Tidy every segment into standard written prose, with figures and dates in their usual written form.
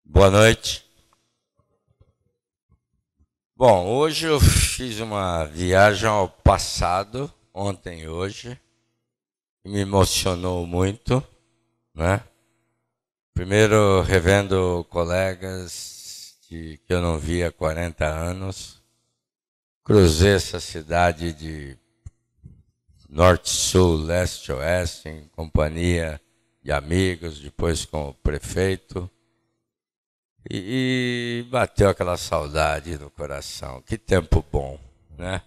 Boa noite. Bom, hoje eu fiz uma viagem ao passado, ontem e hoje, que me emocionou muito, né? Primeiro, revendo colegas que eu não via há 40 anos, cruzei essa cidade de norte, sul, leste, oeste, em companhia de amigos, depois com o prefeito. E bateu aquela saudade no coração. Que tempo bom, né?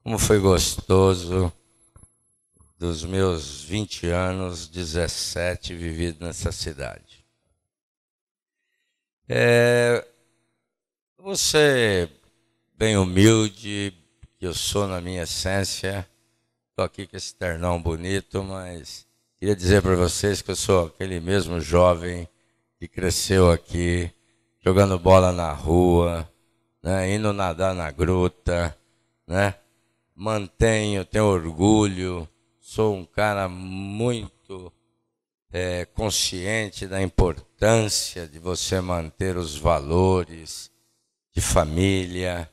Como foi gostoso dos meus 20 anos, 17 vivido nessa cidade. Você, bem humilde, que eu sou na minha essência, estou aqui com esse ternão bonito, mas queria dizer para vocês que eu sou aquele mesmo jovem que cresceu aqui, jogando bola na rua, né, indo nadar na gruta, né? Tenho orgulho, sou um cara muito consciente da importância de você manter os valores de família,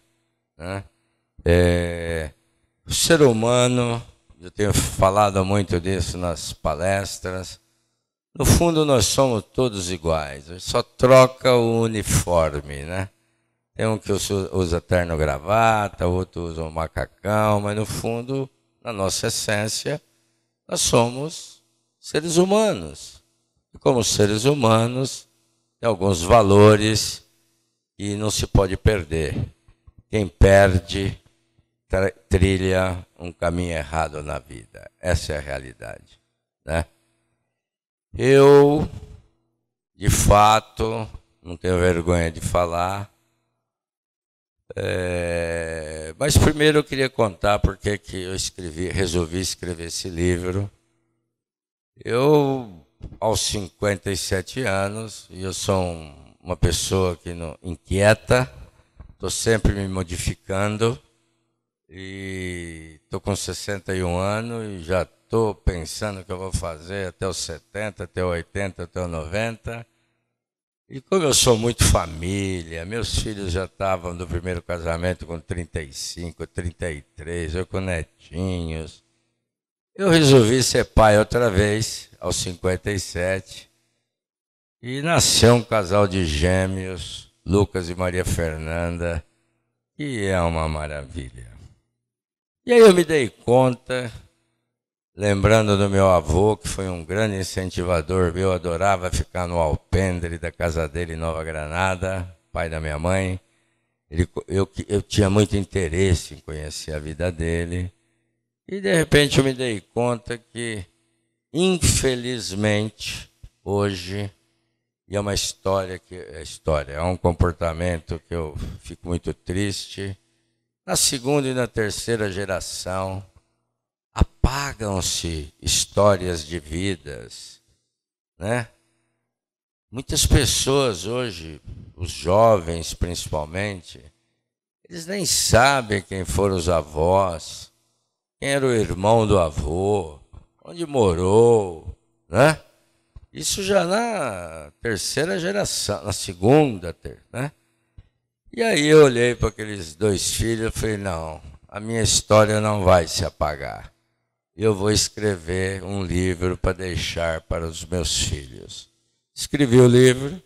né? O ser humano, eu tenho falado muito disso nas palestras, no fundo nós somos todos iguais, só troca o uniforme, né? Tem um que usa terno e gravata, outro usa um macacão, mas no fundo, na nossa essência, nós somos seres humanos. E como seres humanos, tem alguns valores que não se pode perder. Quem perde, trilha um caminho errado na vida. Essa é a realidade, né? Eu, de fato, não tenho vergonha de falar, mas primeiro eu queria contar porque que eu resolvi escrever esse livro. Eu, aos 57 anos, eu sou uma pessoa que inquieta, estou sempre me modificando e estou com 61 anos e já estou pensando o que eu vou fazer até os 70, até os 80, até os 90. E como eu sou muito família, meus filhos já estavam do primeiro casamento com 35, 33, eu com netinhos. Eu resolvi ser pai outra vez, aos 57. E nasceu um casal de gêmeos, Lucas e Maria Fernanda, que é uma maravilha. E aí eu me dei conta, lembrando do meu avô, que foi um grande incentivador, eu adorava ficar no alpendre da casa dele em Nova Granada, pai da minha mãe. Eu tinha muito interesse em conhecer a vida dele. E de repente eu me dei conta que, infelizmente, hoje, e é uma história é um comportamento que eu fico muito triste, na segunda e na terceira geração, apagam-se histórias de vidas, né? Muitas pessoas hoje, os jovens principalmente, eles nem sabem quem foram os avós, quem era o irmão do avô, onde morou, né? Isso já na terceira geração, na segunda, né? E aí eu olhei para aqueles dois filhos e falei, não, a minha história não vai se apagar. Eu vou escrever um livro para deixar para os meus filhos. Escrevi o livro,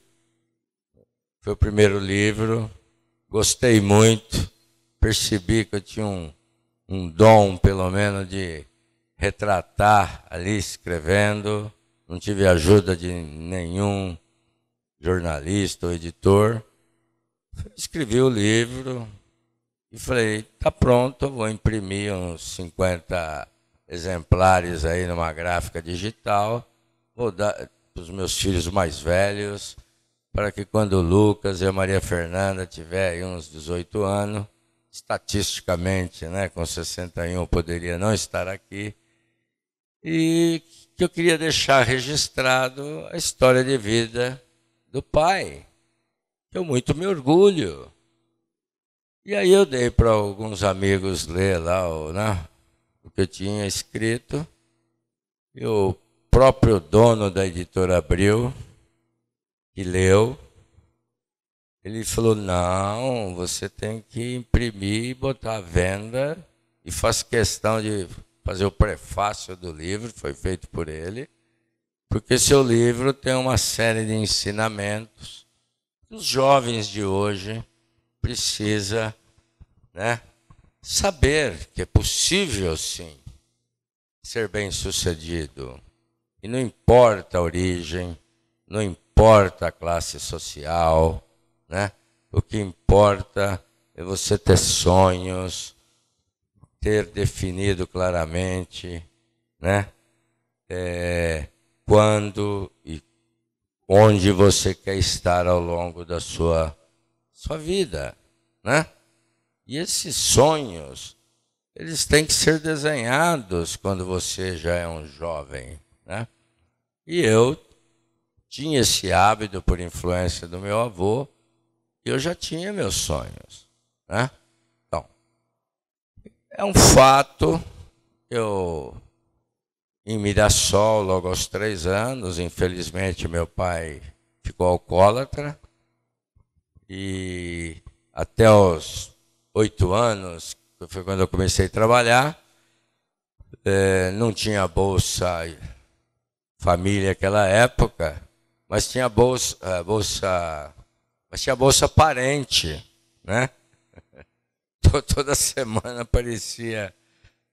foi o primeiro livro, gostei muito, percebi que eu tinha um dom, pelo menos, de retratar ali escrevendo, não tive ajuda de nenhum jornalista ou editor. Escrevi o livro e falei, tá pronto, eu vou imprimir uns 50 exemplares aí numa gráfica digital, vou dar para os meus filhos mais velhos, para que quando o Lucas e a Maria Fernanda tiverem uns 18 anos, estatisticamente, né, com 61 eu poderia não estar aqui, e que eu queria deixar registrado a história de vida do pai, que eu muito me orgulho. E aí eu dei para alguns amigos ler lá o que eu tinha escrito, e o próprio dono da editora Abril, que leu, Ele falou, não, você tem que imprimir e botar à venda, e faz questão de fazer o prefácio do livro, foi feito por ele, porque seu livro tem uma série de ensinamentos que os jovens de hoje precisam, né, saber que é possível, sim, ser bem-sucedido. E não importa a origem, não importa a classe social, né? O que importa é você ter sonhos, ter definido claramente, né? Quando e onde você quer estar ao longo da sua vida, né? E esses sonhos, eles têm que ser desenhados quando você já é um jovem, né? E eu tinha esse hábito por influência do meu avô, e eu já tinha meus sonhos, né? Então, é um fato, eu em Mirassol, logo aos 3 anos, infelizmente meu pai ficou alcoólatra, e até os 8 anos, que foi quando eu comecei a trabalhar, não tinha bolsa família naquela época, mas tinha mas tinha bolsa parente, né? Toda semana aparecia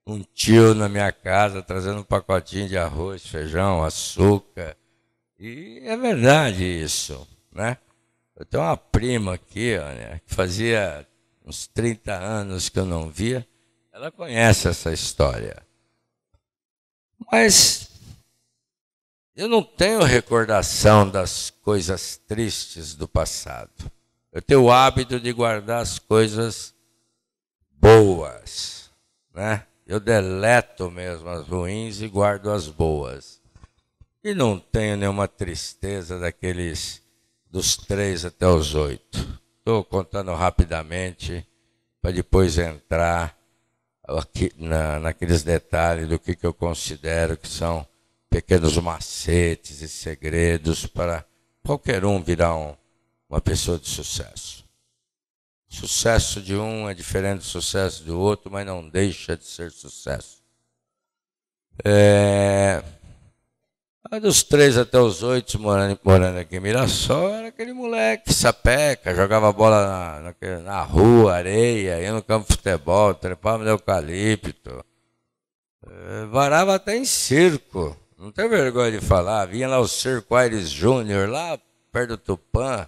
um tio na minha casa trazendo um pacotinho de arroz, feijão, açúcar. E é verdade isso, né? Eu tenho uma prima aqui, olha, que fazia uns 30 anos que eu não via. Ela conhece essa história. Mas eu não tenho recordação das coisas tristes do passado. Eu tenho o hábito de guardar as coisas boas, né? Eu deleto mesmo as ruins e guardo as boas. E não tenho nenhuma tristeza dos 3 até os 8. Estou contando rapidamente para depois entrar aqui naqueles detalhes do que eu considero que são pequenos macetes e segredos para qualquer um virar uma pessoa de sucesso. Sucesso de um é diferente do sucesso do outro, mas não deixa de ser sucesso. Dos 3 até os 8, morando aqui em Mirassol, era aquele moleque sapeca, jogava bola na rua, areia, ia no campo de futebol, trepava no eucalipto. Varava até em circo, não tem vergonha de falar. Vinha lá o Circo Aires Júnior, lá perto do Tupã.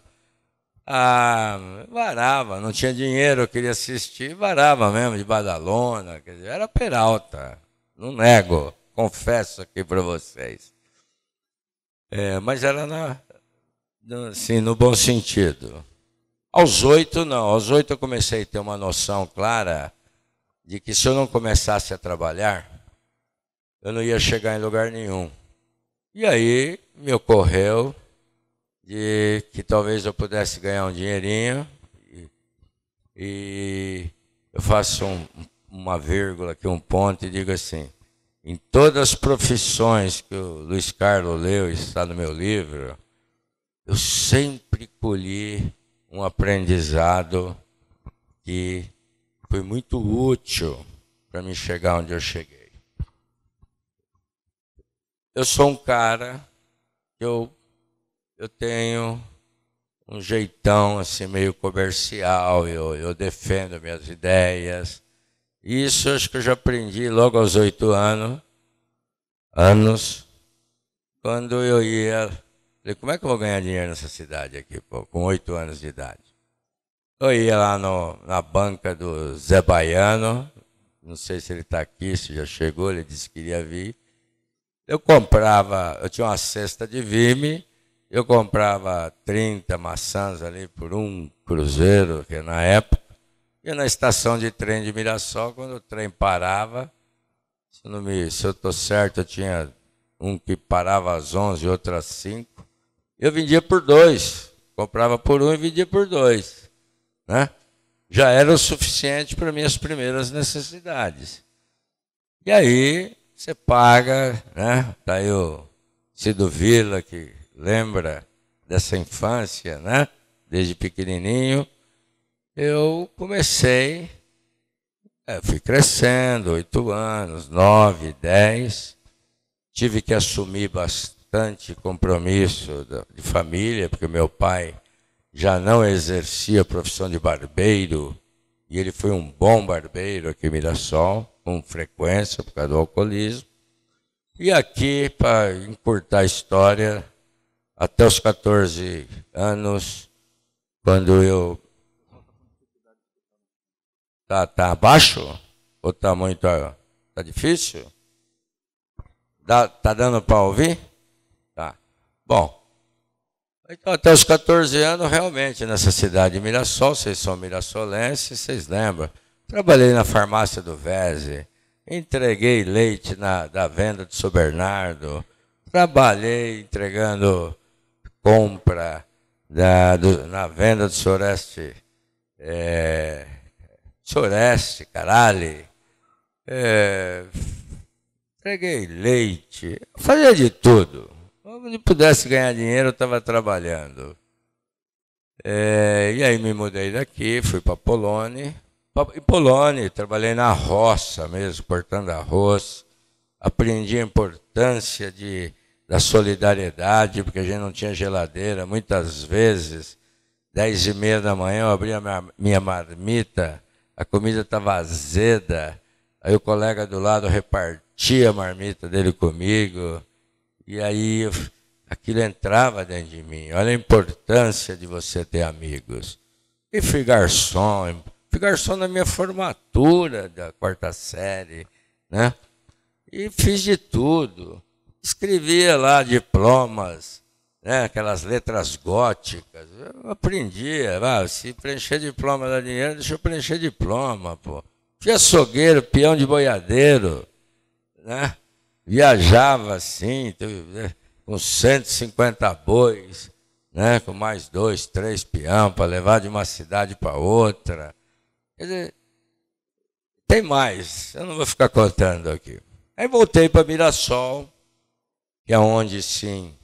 Varava, não tinha dinheiro, eu queria assistir, varava mesmo, de badalona, quer dizer, era Peralta, não nego, confesso aqui para vocês. Mas era assim, no bom sentido. Aos 8, não, aos 8 eu comecei a ter uma noção clara de que se eu não começasse a trabalhar, eu não ia chegar em lugar nenhum. E aí me ocorreu de que talvez eu pudesse ganhar um dinheirinho, e eu faço uma vírgula aqui, um ponto, e digo assim: em todas as profissões que o Luiz Carlos leu e está no meu livro, eu sempre colhi um aprendizado que foi muito útil para me chegar onde eu cheguei. Eu sou um cara que eu tenho um jeitão assim meio comercial, eu defendo minhas ideias. Isso acho que eu já aprendi logo aos 8 anos, quando eu ia. Falei, como é que eu vou ganhar dinheiro nessa cidade aqui, pô, com 8 anos de idade? Eu ia lá na banca do Zé Baiano, não sei se ele está aqui, se já chegou, ele disse que iria vir. Eu tinha uma cesta de vime, eu comprava 30 maçãs ali por 1 cruzeiro, que na época, e na estação de trem de Mirassol, quando o trem parava, se eu estou certo, eu tinha um que parava às 11, outro às 5, eu vendia por 2, comprava por 1 e vendia por 2, né? Já era o suficiente para minhas primeiras necessidades. E aí você paga, né? Está aí o Cido Vila, que lembra dessa infância, né? desde pequenininho, eu comecei, fui crescendo, 8 anos, 9, 10, tive que assumir bastante compromisso de família, porque meu pai já não exercia a profissão de barbeiro, e ele foi um bom barbeiro aqui em Mirassol, com frequência por causa do alcoolismo. E aqui, para encurtar a história, até os 14 anos, quando eu... Tá abaixo? Ou tá muito... Tá difícil? Tá dando para ouvir? Tá. Bom, então até os 14 anos, realmente, nessa cidade de Mirassol, vocês são mirassolenses, vocês lembram? Trabalhei na farmácia do Veze, entreguei leite da venda de São Bernardo, trabalhei entregando compra na venda do Soreste, Caralho, entreguei leite, fazia de tudo. Onde pudesse ganhar dinheiro, eu estava trabalhando. E aí me mudei daqui, fui para Polônia. Em Polônia, trabalhei na roça mesmo, cortando arroz. Aprendi a importância da solidariedade, porque a gente não tinha geladeira. Muitas vezes, 10h30 da manhã, eu abria minha marmita, a comida estava azeda. Aí o colega do lado repartia a marmita dele comigo. E aí aquilo entrava dentro de mim. Olha a importância de você ter amigos. E fui garçom na minha formatura da 4ª série, né? E fiz de tudo. Escrevia lá diplomas, né? Aquelas letras góticas. Eu aprendia. Se preencher diploma dá dinheiro, deixa eu preencher diploma, pô. Fui açougueiro, peão de boiadeiro, né? Viajava assim, com 150 bois, né? Com mais 2, 3 peão para levar de uma cidade para outra. Quer dizer, tem mais, eu não vou ficar contando aqui. Aí voltei para Mirassol, que é onde, sim,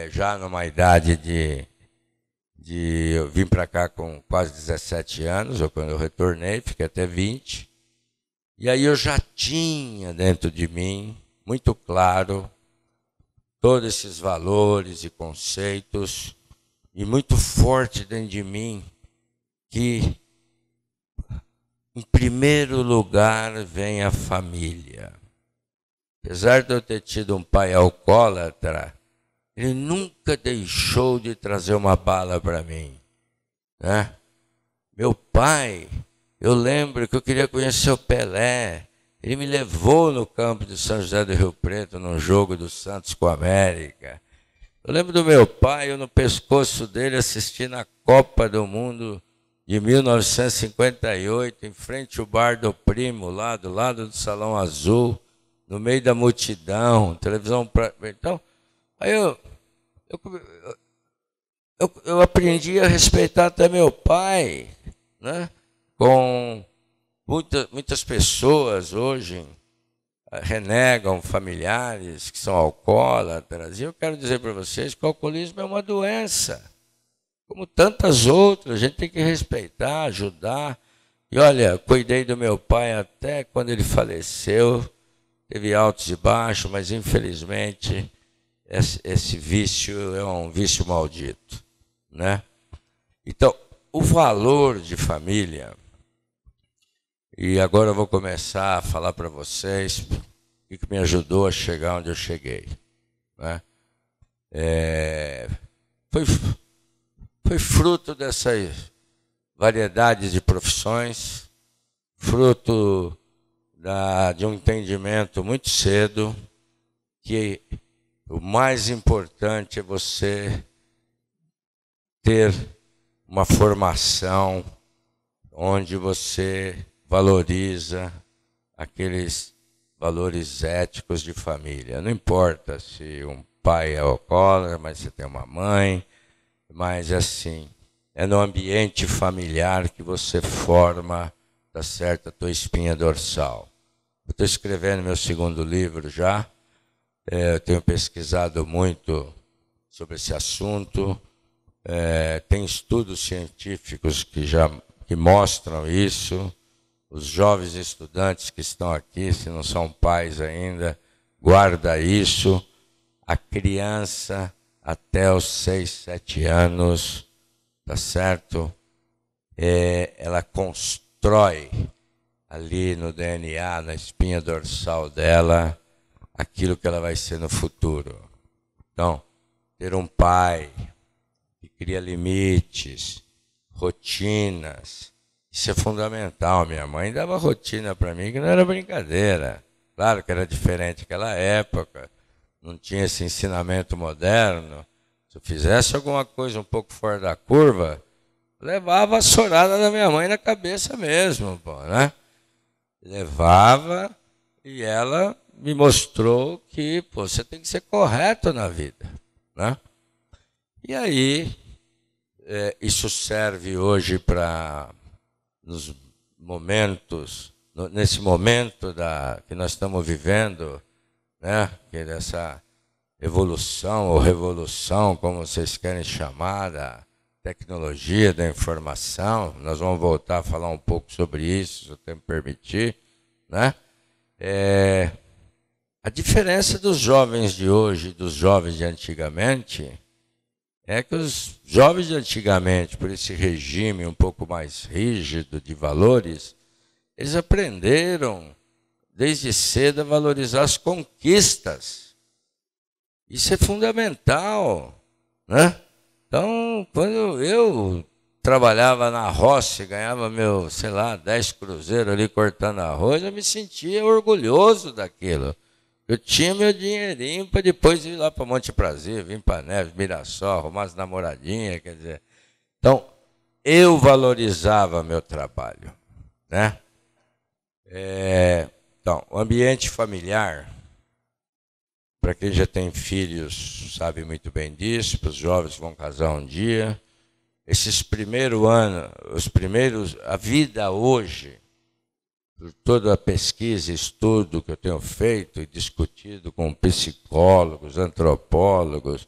já numa idade eu vim para cá com quase 17 anos, ou quando eu retornei, fiquei até 20. E aí eu já tinha dentro de mim, muito claro, todos esses valores e conceitos, e muito forte dentro de mim, que em primeiro lugar vem a família. Apesar de eu ter tido um pai alcoólatra, ele nunca deixou de trazer uma bala para mim, né? Meu pai, eu lembro que eu queria conhecer o Pelé. Ele me levou no campo de São José do Rio Preto, num jogo do Santos com a América. Eu lembro do meu pai, eu no pescoço dele assistindo a Copa do Mundo de 1958, em frente ao bar do primo, lá do lado do Salão Azul, no meio da multidão, televisão... Então, aí eu aprendi a respeitar até meu pai, né? Com muitas pessoas hoje renegam familiares que são alcoólatras. E eu quero dizer para vocês que o alcoolismo é uma doença, como tantas outras. A gente tem que respeitar, ajudar. E olha, cuidei do meu pai até quando ele faleceu. Teve altos e baixos, mas infelizmente esse vício é um vício maldito, né? Então, o valor de família, e agora eu vou começar a falar para vocês o que me ajudou a chegar onde eu cheguei, né? Foi fruto dessas variedades de profissões, fruto de um entendimento muito cedo que o mais importante é você ter uma formação onde você valoriza aqueles valores éticos de família. Não importa se um pai é alcoólatra, mas você tem uma mãe, mas assim, é no ambiente familiar que você forma, tá certo, a tua espinha dorsal. Eu estou escrevendo meu 2º livro já, eu tenho pesquisado muito sobre esse assunto, tem estudos científicos que mostram isso. Os jovens estudantes que estão aqui, se não são pais ainda, guarda isso. A criança até os 6, 7 anos, tá certo? Ela constrói ali no DNA, na espinha dorsal dela, aquilo que ela vai ser no futuro. Então, ter um pai que cria limites, rotinas, isso é fundamental. Minha mãe dava rotina para mim que não era brincadeira. Claro que era diferente naquela época, não tinha esse ensinamento moderno. Se eu fizesse alguma coisa um pouco fora da curva, levava a sorada da minha mãe na cabeça mesmo, pô, né? Levava e ela me mostrou que você tem que ser correto na vida, né? E aí, isso serve hoje para, nos momentos, nesse momento que nós estamos vivendo, né? Que é dessa evolução ou revolução, como vocês querem chamar, da tecnologia da informação. Nós vamos voltar a falar um pouco sobre isso, se o tempo permitir, né? A diferença dos jovens de hoje e dos jovens de antigamente é que os jovens de antigamente, por esse regime um pouco mais rígido de valores, eles aprenderam desde cedo a valorizar as conquistas. Isso é fundamental, né? Então, quando eu trabalhava na roça e ganhava meu, 10 cruzeiros ali cortando arroz, eu me sentia orgulhoso daquilo. Eu tinha meu dinheirinho para depois ir lá para Monte Prazer, vir para Neves, Mirassol, arrumar as namoradinhas, quer dizer. Então, eu valorizava meu trabalho, né? Então, o ambiente familiar, para quem já tem filhos, sabe muito bem disso, para os jovens que vão casar um dia. Esses primeiros anos, a vida hoje, por toda a pesquisa e estudo que eu tenho feito e discutido com psicólogos, antropólogos,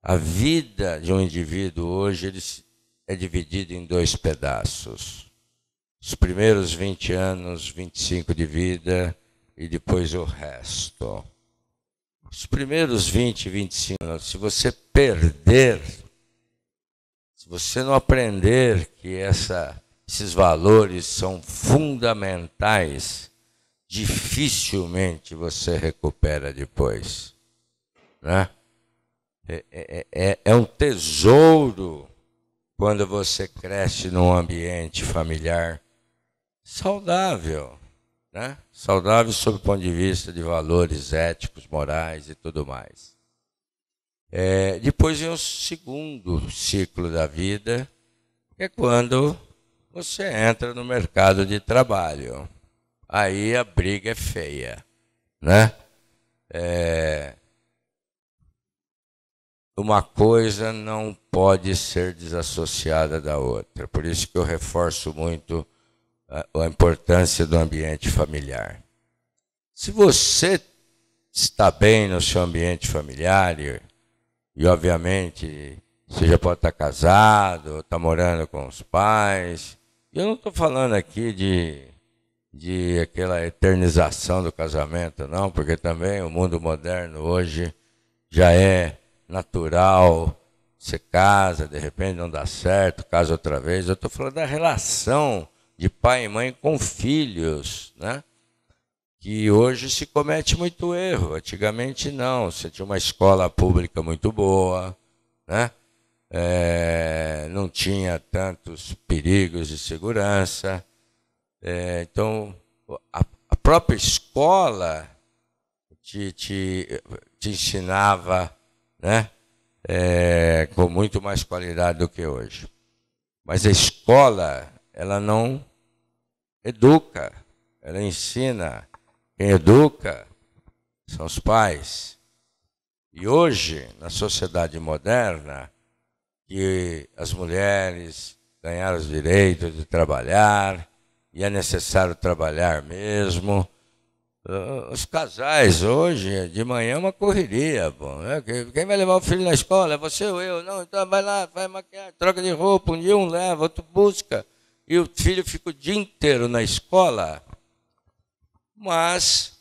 a vida de um indivíduo hoje é dividida em 2 pedaços. Os primeiros 20 anos, 25 de vida e depois o resto. Os primeiros 20, 25 anos, se você perder, se você não aprender que esses valores são fundamentais, dificilmente você recupera depois, né? É um tesouro quando você cresce num ambiente familiar saudável, né? Saudável sob o ponto de vista de valores éticos, morais e tudo mais. Depois vem o segundo ciclo da vida, que é quando você entra no mercado de trabalho. Aí a briga é feia, né? Uma coisa não pode ser desassociada da outra. Por isso que eu reforço muito a importância do ambiente familiar. Se você está bem no seu ambiente familiar, e obviamente você já pode estar casado, está morando com os pais. Eu não estou falando aqui de aquela eternização do casamento, não, porque também o mundo moderno hoje já é natural. Você casa, de repente não dá certo, casa outra vez. Eu estou falando da relação de pai e mãe com filhos, né? Que hoje se comete muito erro. Antigamente não, você tinha uma escola pública muito boa, né? Não tinha tantos perigos de segurança. Então, a própria escola te ensinava, né? Com muito mais qualidade do que hoje. Mas a escola, ela não educa, ela ensina. Quem educa são os pais. E hoje, na sociedade moderna, que as mulheres ganharam os direitos de trabalhar, e é necessário trabalhar mesmo, Os casais hoje, de manhã, é uma correria. Bom, né? Quem vai levar o filho na escola? É você ou eu? Não, então vai lá, faz maquiagem, troca de roupa. Um dia um leva, outro busca. E o filho fica o dia inteiro na escola, mas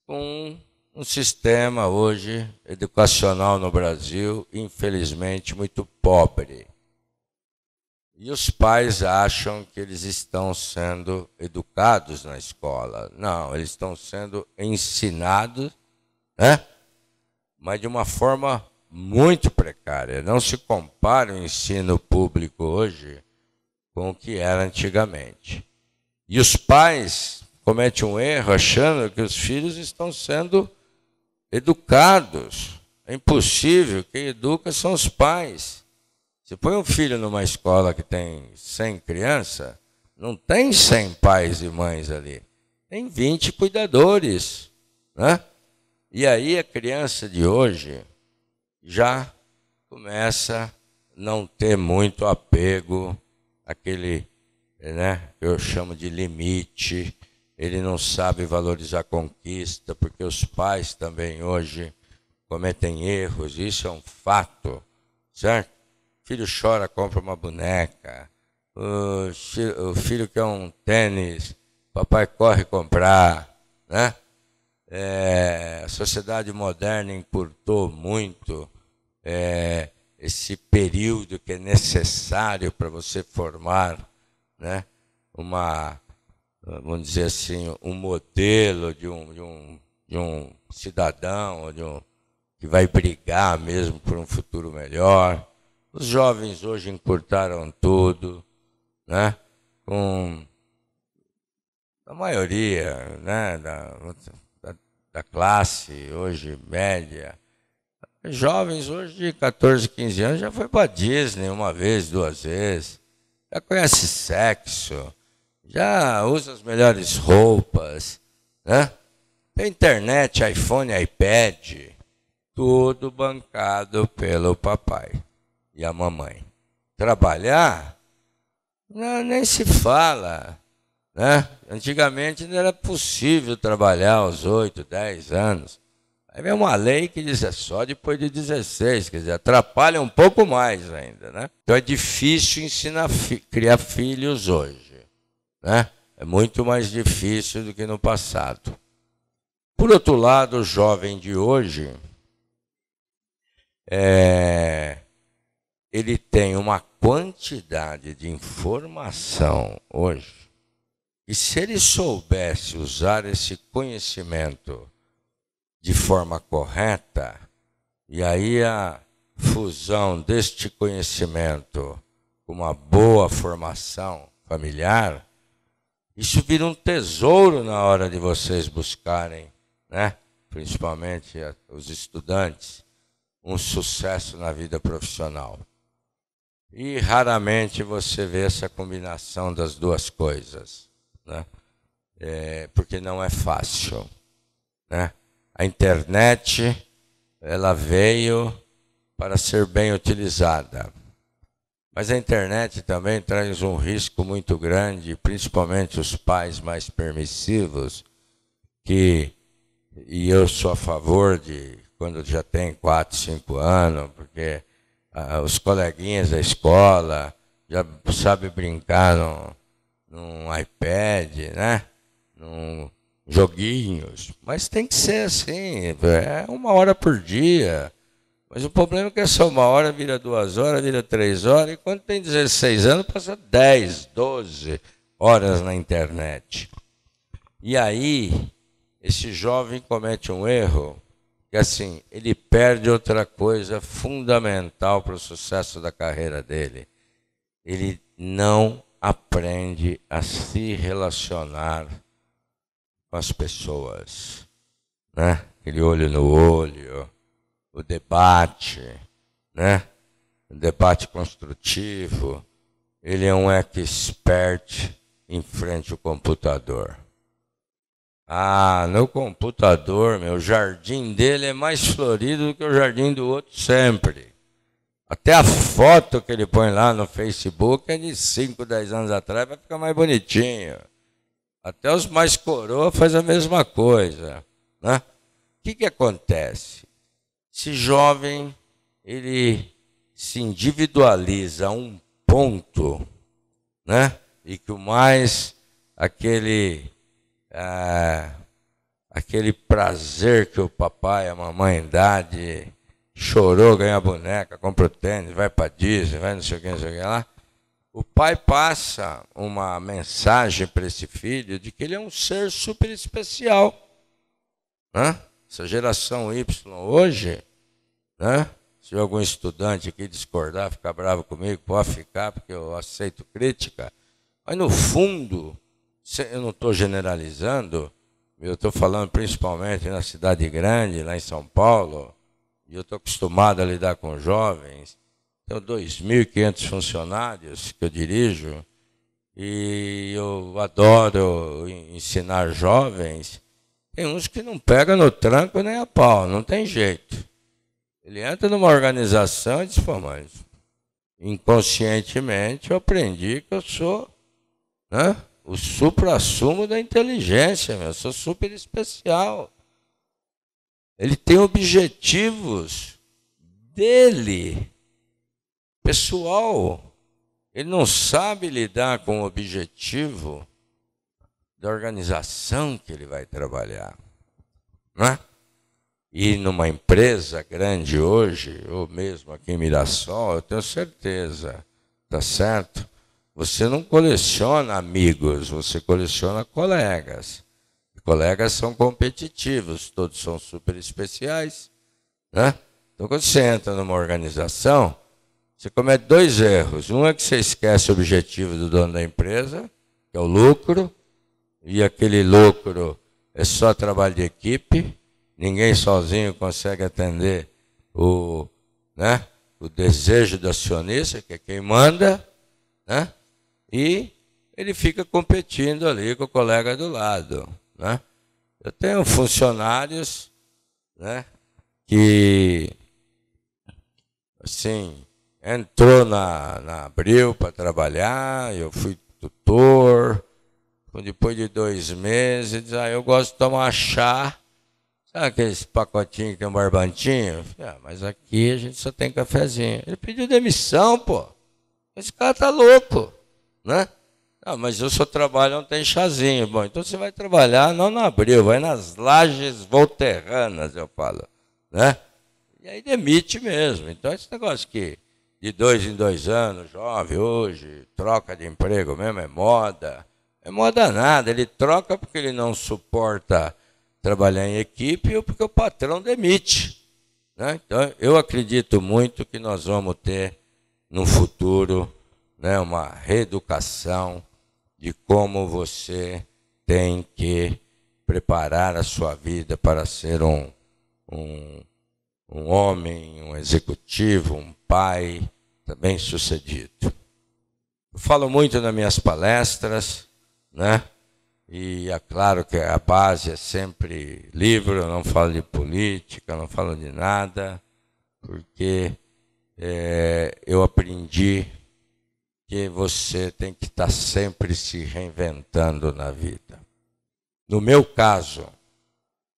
com um sistema hoje educacional no Brasil, infelizmente, muito pobre. E os pais acham que eles estão sendo educados na escola. Não, eles estão sendo ensinados, né? Mas de uma forma muito precária. Não se compara o ensino público hoje com o que era antigamente. E os pais cometem um erro achando que os filhos estão sendo educados. É impossível, quem educa são os pais. Se põe um filho numa escola que tem 100 crianças, não tem 100 pais e mães ali. Tem 20 cuidadores, né? E aí a criança de hoje já começa a não ter muito apego àquele, né, que eu chamo de limite. Ele não sabe valorizar a conquista, porque os pais também hoje cometem erros, isso é um fato, certo? O filho chora, compra uma boneca. O filho quer um tênis, papai corre comprar, né? A sociedade moderna encurtou muito esse período que é necessário para você formar, né, vamos dizer assim, um modelo de um cidadão, que vai brigar mesmo por um futuro melhor. Os jovens hoje encurtaram tudo, né? Com a maioria, né, da classe hoje média. Jovens hoje de 14, 15 anos já foi para Disney uma vez, duas vezes, já conhece sexo, já usa as melhores roupas, né? Tem internet, iPhone, iPad, tudo bancado pelo papai e a mamãe. Trabalhar? Não, nem se fala, né? Antigamente não era possível trabalhar aos 8, 10 anos. Aí vem uma lei que diz é só depois de 16, quer dizer, atrapalha um pouco mais ainda, né? Então é difícil criar filhos hoje, né? É muito mais difícil do que no passado. Por outro lado, o jovem de hoje, ele tem uma quantidade de informação hoje, e se ele soubesse usar esse conhecimento de forma correta, e aí a fusão deste conhecimento com uma boa formação familiar, isso vira um tesouro na hora de vocês buscarem, né, principalmente os estudantes, um sucesso na vida profissional. E raramente você vê essa combinação das duas coisas, né? Porque não é fácil, né? A internet, ela veio para ser bem utilizada. Mas a internet também traz um risco muito grande, principalmente os pais mais permissivos, e eu sou a favor de, quando já tem 4, 5 anos, porque os coleguinhas da escola já sabem brincar num iPad, né? Num joguinhos, mas tem que ser assim, é 1 hora por dia. Mas o problema é que essa 1 hora vira 2 horas, vira 3 horas, e quando tem 16 anos, passa 10, 12 horas na internet. E aí, esse jovem comete um erro, que assim, ele perde outra coisa fundamental para o sucesso da carreira dele. Ele não aprende a se relacionar com as pessoas, né? Aquele olho no olho, o debate, né? O debate construtivo. Ele é um expert em frente ao computador. No computador, o jardim dele é mais florido do que o jardim do outro sempre. Até a foto que ele põe lá no Facebook é de 5, 10 anos atrás, vai ficar mais bonitinho. Até os mais coroa faz a mesma coisa, né? O que acontece? Esse jovem, ele se individualiza a um ponto, né? E que o mais aquele prazer que o papai e a mamãe dá de chorou, ganha boneca, compra o tênis, vai para Disney, vai não sei o que lá. O pai passa uma mensagem para esse filho de que ele é um ser super especial, né? Essa geração Y hoje, né? Se algum estudante aqui discordar, ficar bravo comigo, pode ficar, porque eu aceito crítica. Mas, no fundo, eu não estou generalizando, eu estou falando principalmente na cidade grande, lá em São Paulo, e eu estou acostumado a lidar com jovens. Tenho 2.500 funcionários que eu dirijo, e eu adoro ensinar jovens. Tem uns que não pegam no tranco nem a pau, não tem jeito. Ele entra numa organização e diz, pô, mas inconscientemente eu aprendi que eu sou, né, o suprassumo da inteligência, eu sou super especial. Ele tem objetivos dele, pessoal. Ele não sabe lidar com o objetivo da organização que ele vai trabalhar, né? E numa empresa grande hoje, ou mesmo aqui em Mirassol, eu tenho certeza, tá certo? Você não coleciona amigos, você coleciona colegas. Colegas são competitivos, todos são super especiais, né? Então, quando você entra numa organização, você comete 2 erros. Um é que você esquece o objetivo do dono da empresa, que é o lucro, e aquele lucro é só trabalho de equipe. Ninguém sozinho consegue atender o desejo do acionista, que é quem manda, né? E ele fica competindo ali com o colega do lado, né? Eu tenho funcionários, né, que, assim, entrou na Abril para trabalhar, eu fui tutor, depois de 2 meses, aí eu gosto de tomar chá. Sabe aqueles pacotinhos que tem um barbantinho? Mas aqui a gente só tem cafezinho. Ele pediu demissão, pô. Esse cara tá louco, né? Não, mas eu só trabalho, não tem chazinho. Bom, então você vai trabalhar não na Abril, vai nas lajes volterranas, eu falo, né? E aí demite mesmo. Então esse negócio que de 2 em 2 anos, jovem hoje, troca de emprego mesmo, é moda. É moda nada, ele troca porque ele não suporta trabalhar em equipe ou porque o patrão demite, né? Então, eu acredito muito que nós vamos ter, no futuro, né, uma reeducação de como você tem que preparar a sua vida para ser um homem, um executivo, um pai bem-sucedido. Eu falo muito nas minhas palestras, né? E é claro que a base é sempre livro, eu não falo de política, não falo de nada, porque eu aprendi que você tem que estar sempre se reinventando na vida. No meu caso,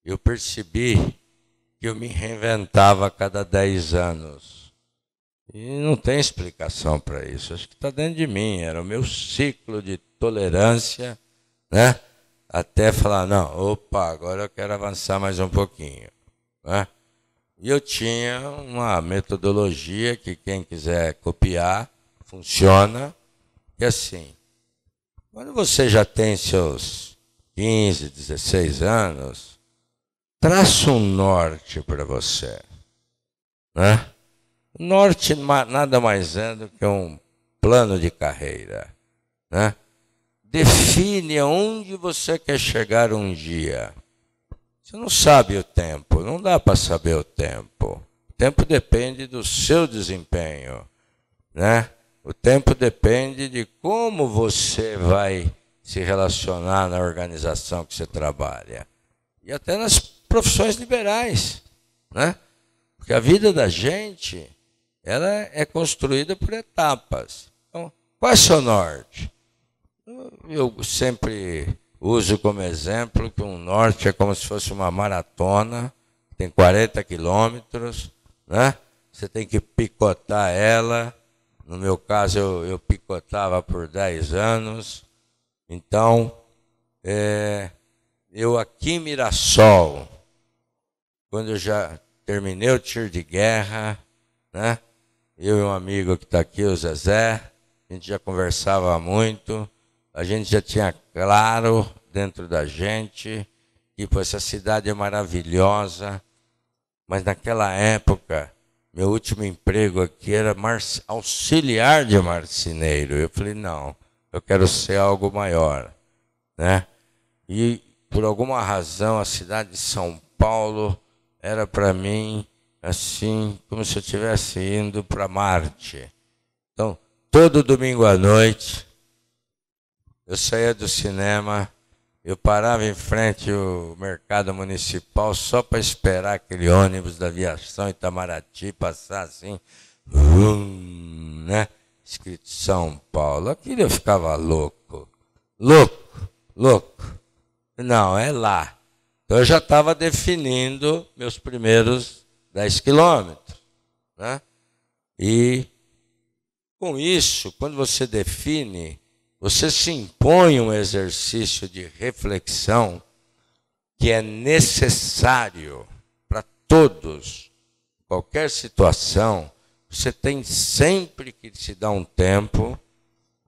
eu percebi que eu me reinventava a cada 10 anos. E não tem explicação para isso, acho que está dentro de mim, era o meu ciclo de tolerância, né? Até falar, não, opa, agora eu quero avançar mais um pouquinho, né? E eu tinha uma metodologia que quem quiser copiar, funciona, que é assim, quando você já tem seus 15, 16 anos, traça um norte para você, né? O norte nada mais é do que um plano de carreira, né? Define aonde você quer chegar um dia. Você não sabe o tempo, não dá para saber o tempo. O tempo depende do seu desempenho, né? O tempo depende de como você vai se relacionar na organização que você trabalha. E até nas profissões liberais, né? Porque a vida da gente, ela é construída por etapas. Então, qual é o seu norte? Eu sempre uso como exemplo que um norte é como se fosse uma maratona, tem 40 quilômetros, né? Você tem que picotar ela. No meu caso, eu picotava por 10 anos. Então, eu aqui em Mirassol, quando eu já terminei o tiro de guerra, né? Eu e um amigo que está aqui, o Zezé, a gente já conversava muito, a gente já tinha claro dentro da gente que essa cidade é maravilhosa, mas naquela época, meu último emprego aqui era auxiliar de marceneiro. Eu falei, não, eu quero ser algo maior, né? E por alguma razão a cidade de São Paulo era para mim assim, como se eu estivesse indo para Marte. Então, todo domingo à noite, eu saía do cinema, eu parava em frente ao mercado municipal só para esperar aquele ônibus da aviação Itamaraty passar assim, né? Escrito São Paulo. Aquilo eu ficava louco. Louco. Não, é lá. Então eu já estava definindo meus primeiros 10 quilômetros, né? E com isso, quando você define, você se impõe um exercício de reflexão que é necessário para todos. Qualquer situação, você tem sempre que se dar um tempo,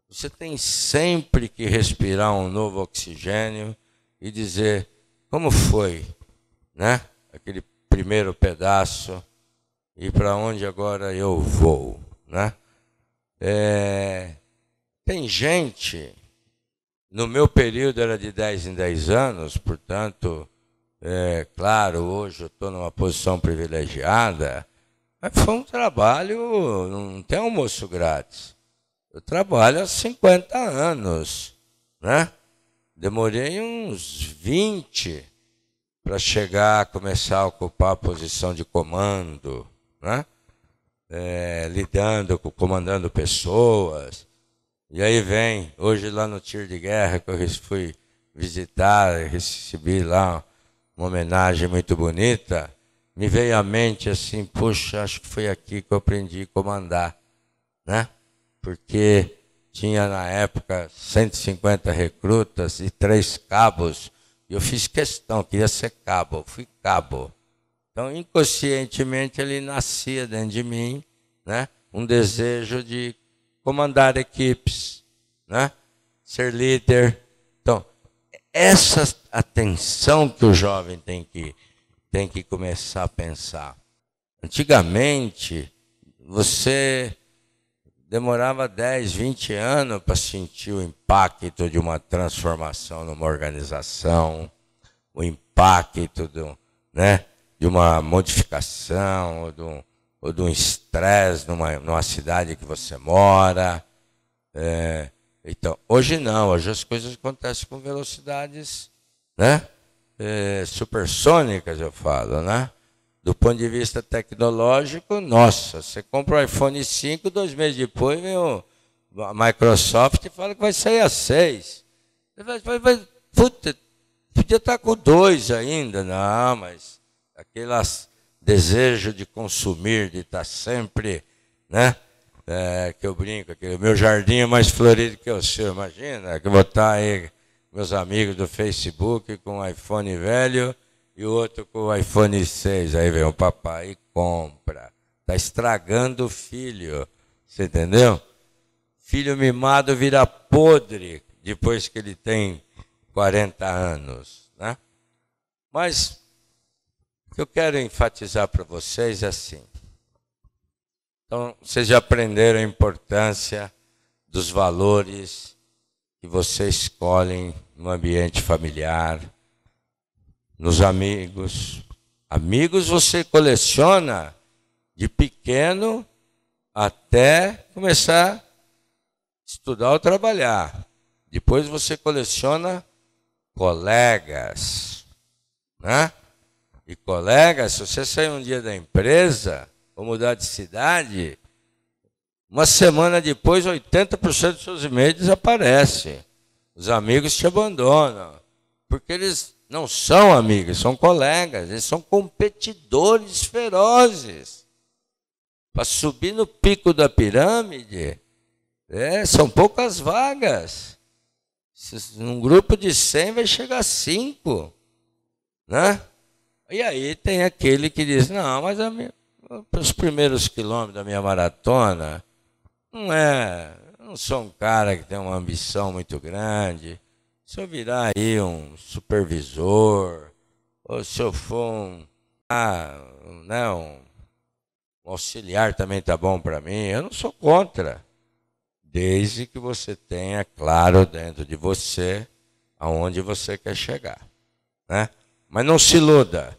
você tem sempre que respirar um novo oxigênio e dizer como foi, né? Aquele primeiro pedaço e para onde agora eu vou, né? Tem gente, no meu período era de 10 em 10 anos, portanto, claro, hoje eu estou numa posição privilegiada, mas foi um trabalho, não tem almoço grátis. Eu trabalho há 50 anos, né? Demorei uns 20 para chegar a começar a ocupar a posição de comando, né? Comandando pessoas. E aí vem, hoje lá no tiro de guerra que eu fui visitar, recebi lá uma homenagem muito bonita, me veio à mente assim, puxa, acho que foi aqui que eu aprendi a comandar, né? Porque tinha na época 150 recrutas e 3 cabos, e eu fiz questão, queria ser cabo, eu fui cabo. Então, inconscientemente, ele nascia dentro de mim, né? Um desejo de comandar equipes, né? Ser líder. Então, essa atenção que o jovem tem que começar a pensar. Antigamente, você demorava 10, 20 anos para sentir o impacto de uma transformação numa organização, o impacto né, de uma modificação ou de um estresse numa cidade que você mora. Então, hoje não, hoje as coisas acontecem com velocidades, né, supersônicas, eu falo, né? Do ponto de vista tecnológico, nossa, você compra o iPhone 5, 2 meses depois vem a Microsoft e fala que vai sair a 6. Você vai, puta, podia estar com 2 ainda. Não, mas aqueles desejo de consumir, de estar sempre, né? Que eu brinco, o meu jardim é mais florido que o seu, imagina, que eu vou estar aí, meus amigos do Facebook com o iPhone velho, e o outro com o iPhone 6. Aí vem o papai e compra. Está estragando o filho. Você entendeu? Filho mimado vira podre depois que ele tem 40 anos. Né? Mas o que eu quero enfatizar para vocês é assim. Então, vocês já aprenderam a importância dos valores que vocês escolhem no ambiente familiar, nos amigos. Amigos você coleciona de pequeno até começar a estudar ou trabalhar. Depois você coleciona colegas, né? E colegas, se você sair um dia da empresa ou mudar de cidade, uma semana depois 80% dos seus e-mails desaparecem. Os amigos te abandonam. porque eles não são amigos, são colegas, eles são competidores ferozes. Para subir no pico da pirâmide, são poucas vagas. Num grupo de 100 vai chegar a 5, né? E aí tem aquele que diz, não, mas os primeiros quilômetros da minha maratona, não sou um cara que tem uma ambição muito grande. Se eu virar aí um supervisor, ou se eu for um auxiliar também tá bom para mim, eu não sou contra. Desde que você tenha claro dentro de você aonde você quer chegar, né? Mas não se iluda.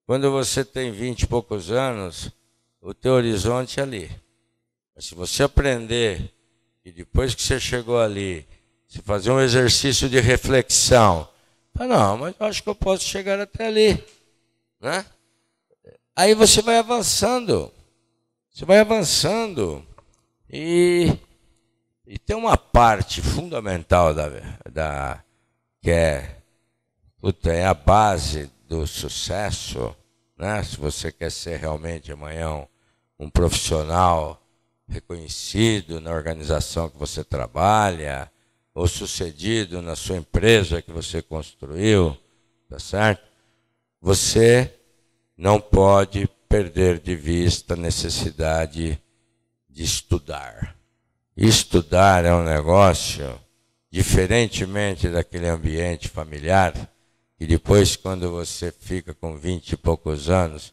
Quando você tem 20 e poucos anos, o teu horizonte é ali. Mas se você aprender e depois que você chegou ali, se fazer um exercício de reflexão, não, mas eu acho que eu posso chegar até ali, né? Aí você vai avançando. Você vai avançando e tem uma parte fundamental que é a base do sucesso, né? Se você quer ser realmente amanhã um profissional reconhecido na organização que você trabalha, ou sucedido na sua empresa que você construiu, tá certo? Você não pode perder de vista a necessidade de estudar. Estudar é um negócio, diferentemente daquele ambiente familiar, que depois, quando você fica com 20 e poucos anos,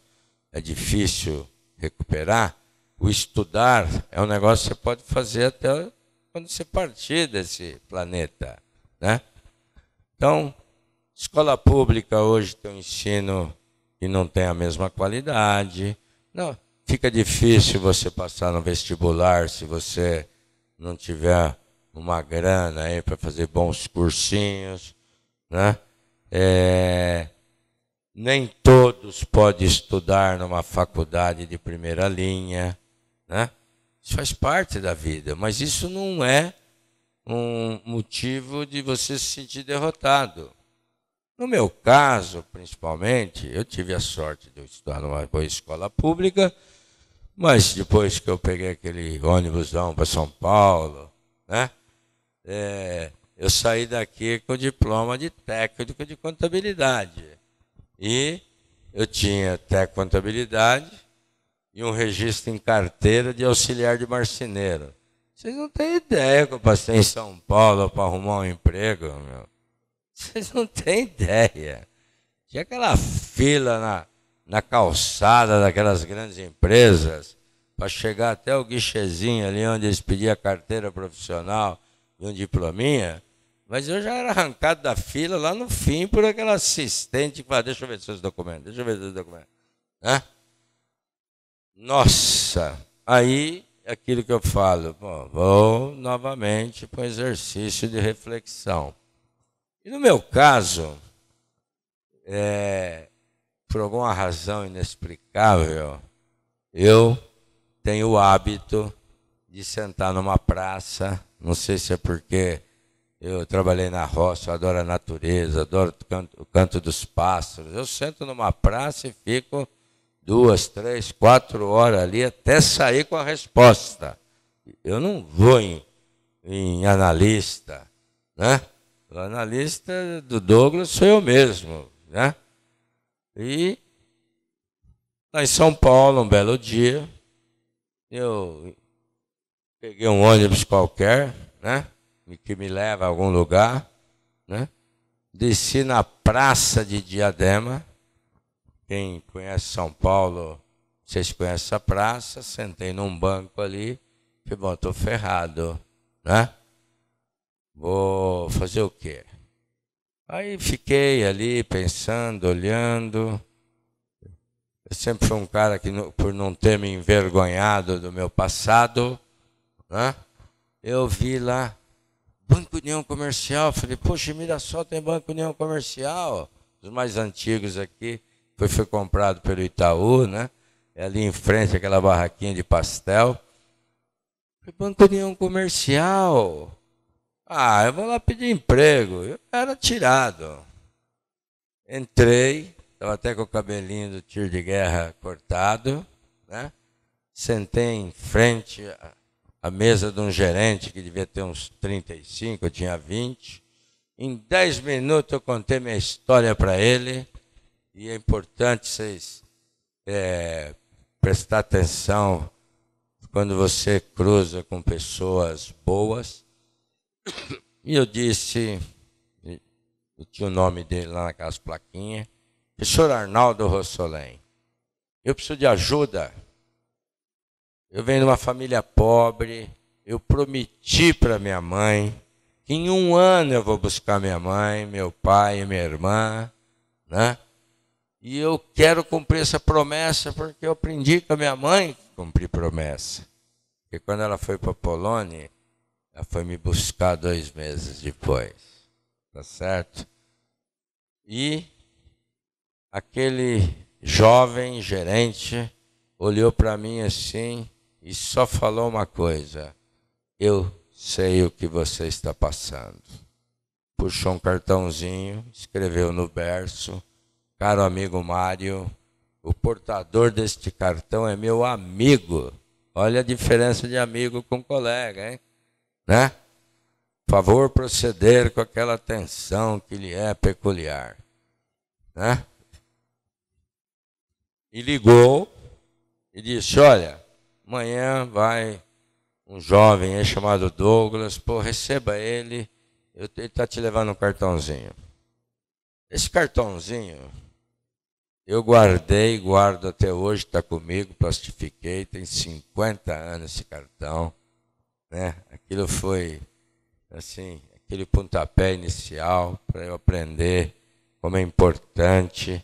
é difícil recuperar. O estudar é um negócio que você pode fazer até quando você partir desse planeta, né? Então, escola pública hoje tem um ensino que não tem a mesma qualidade. Não, fica difícil você passar no vestibular se você não tiver uma grana aí para fazer bons cursinhos, né? Nem todos podem estudar numa faculdade de primeira linha, né? Isso faz parte da vida, mas isso não é um motivo de você se sentir derrotado. No meu caso, principalmente, eu tive a sorte de estudar numa boa escola pública, mas depois que eu peguei aquele ônibusão para São Paulo, né? Eu saí daqui com o diploma de técnico de contabilidade. E eu tinha técnico de contabilidade e um registro em carteira de auxiliar de marceneiro. Vocês não têm ideia que eu passei em São Paulo para arrumar um emprego, meu. Vocês não têm ideia. Tinha aquela fila na calçada daquelas grandes empresas para chegar até o guichezinho ali onde eles pediam a carteira profissional e um diplominha. Mas eu já era arrancado da fila lá no fim por aquela assistente que fala, deixa eu ver seus documentos, deixa eu ver seus documentos. Hã? Nossa, aí aquilo que eu falo, vou novamente para um exercício de reflexão. E no meu caso, por alguma razão inexplicável, eu tenho o hábito de sentar numa praça, não sei se é porque eu trabalhei na roça, eu adoro a natureza, adoro o canto dos pássaros. Eu sento numa praça e fico 2, 3, 4 horas ali até sair com a resposta. Eu não vou em analista, né? O analista do Douglas sou eu mesmo, né? E lá em São Paulo, um belo dia, eu peguei um ônibus qualquer, né? Que me leva a algum lugar, né? Desci na Praça de Diadema. Quem conhece São Paulo, vocês conhecem essa praça, sentei num banco ali, falei, bom, estou ferrado, né? Vou fazer o quê? Aí fiquei ali pensando, olhando. Eu sempre fui um cara que, por não ter me envergonhado do meu passado, né? Eu vi lá, Banco União Comercial, falei, poxa, Mirassol tem Banco União Comercial, os mais antigos aqui, foi comprado pelo Itaú, né? É ali em frente, aquela barraquinha de pastel. Falei, Banco União Comercial, eu vou lá pedir emprego. Eu era tirado, Entrei, estava até com o cabelinho do tiro de guerra cortado, né? Sentei em frente à mesa de um gerente que devia ter uns 35, eu tinha 20. Em 10 minutos eu contei minha história para ele, e é importante vocês prestar atenção quando você cruza com pessoas boas. E eu disse, eu tinha o nome dele lá naquelas plaquinhas, professor Arnaldo Rossolém, eu preciso de ajuda. Eu venho de uma família pobre, eu prometi para minha mãe que em 1 ano eu vou buscar minha mãe, meu pai e minha irmã, né? E eu quero cumprir essa promessa porque eu aprendi com a minha mãe que cumprir promessa. Porque quando ela foi para a Polônia, ela foi me buscar 2 meses depois, tá certo? E aquele jovem gerente olhou para mim assim e só falou uma coisa: eu sei o que você está passando. Puxou um cartãozinho, escreveu no berço: caro amigo Mário, o portador deste cartão é meu amigo. Olha a diferença de amigo com colega, hein? Né? Favor proceder com aquela atenção que lhe é peculiar. Né? E ligou e disse: olha, amanhã vai um jovem aí chamado Douglas, pô, receba ele, ele está te levando um cartãozinho. Esse cartãozinho eu guardei, guardo até hoje, está comigo, plastifiquei, tem 50 anos esse cartão, né? Aquilo foi, assim, aquele pontapé inicial para eu aprender como é importante